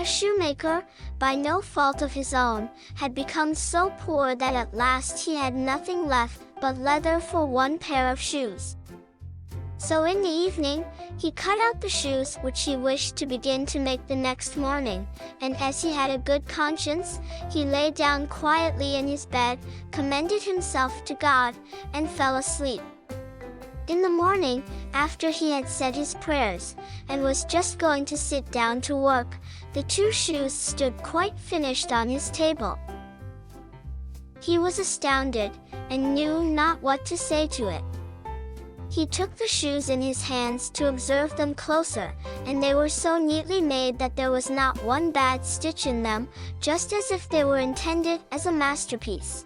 A shoemaker, by no fault of his own, had become so poor that at last he had nothing left but leather for one pair of shoes. So in the evening, he cut out the shoes which he wished to begin to make the next morning, and as he had a good conscience, he lay down quietly in his bed, commended himself to God, and fell asleep. In the morning, after he had said his prayers, and was just going to sit down to work, the two shoes stood quite finished on his table. He was astounded, and knew not what to say to it. He took the shoes in his hands to observe them closer, and they were so neatly made that there was not one bad stitch in them, just as if they were intended as a masterpiece.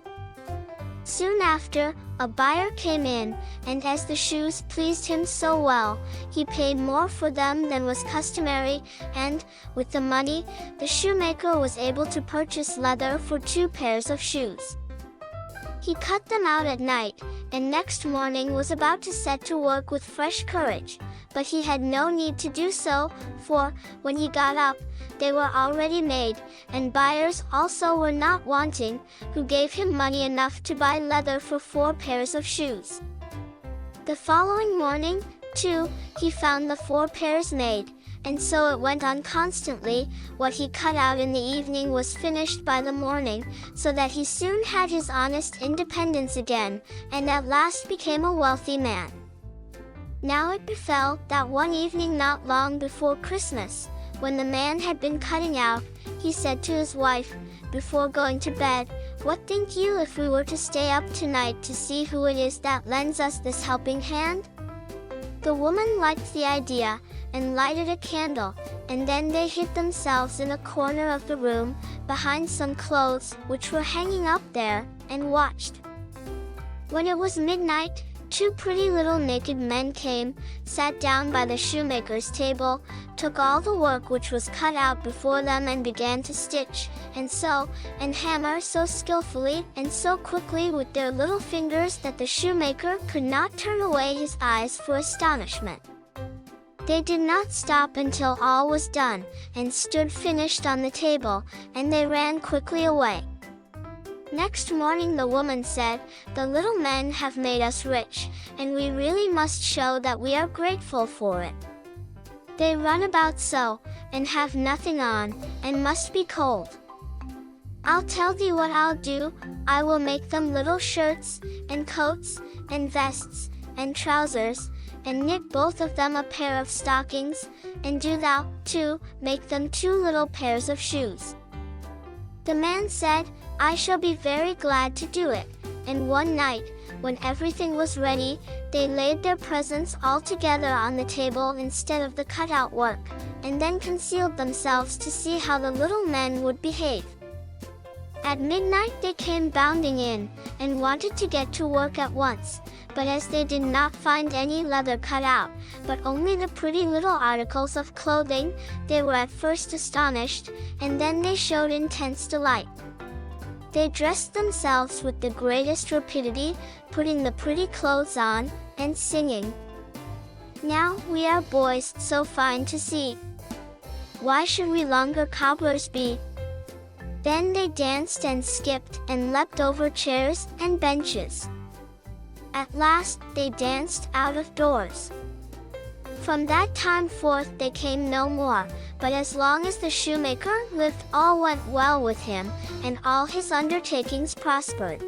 Soon after, a buyer came in, and as the shoes pleased him so well, he paid more for them than was customary, and, with the money, the shoemaker was able to purchase leather for 2 pairs of shoes. He cut them out at night, and next morning was about to set to work with fresh courage, but he had no need to do so, for, when he got up, they were already made, and buyers also were not wanting, who gave him money enough to buy leather for 4 pairs of shoes. The following morning, too, he found the 4 pairs made, and so it went on constantly. What he cut out in the evening was finished by the morning, so that he soon had his honest independence again, and at last became a wealthy man. Now it befell that one evening not long before Christmas, when the man had been cutting out, he said to his wife, before going to bed, "What think you if we were to stay up tonight to see who it is that lends us this helping hand?" The woman liked the idea, and lighted a candle, and then they hid themselves in a corner of the room, behind some clothes which were hanging up there, and watched. When it was midnight, 2 pretty little naked men came, sat down by the shoemaker's table, took all the work which was cut out before them and began to stitch, and sew, and hammer so skillfully and so quickly with their little fingers that the shoemaker could not turn away his eyes for astonishment. They did not stop until all was done, and stood finished on the table, and they ran quickly away. Next morning the woman said, "The little men have made us rich, and we really must show that we are grateful for it. They run about so, and have nothing on, and must be cold. I'll tell thee what I'll do, I will make them little shirts, and coats, and vests, and trousers, and knit both of them a pair of stockings, and do thou, too, make them 2 little pairs of shoes." The man said, "I shall be very glad to do it," and one night, when everything was ready, they laid their presents all together on the table instead of the cut-out work, and then concealed themselves to see how the little men would behave. At midnight they came bounding in, and wanted to get to work at once, but as they did not find any leather cut out, but only the pretty little articles of clothing, they were at first astonished, and then they showed intense delight. They dressed themselves with the greatest rapidity, putting the pretty clothes on, and singing, "Now we are boys so fine to see. Why should we longer cobblers be?" Then they danced and skipped and leapt over chairs and benches. At last they danced out of doors. From that time forth they came no more, but as long as the shoemaker lived all went well with him, and all his undertakings prospered.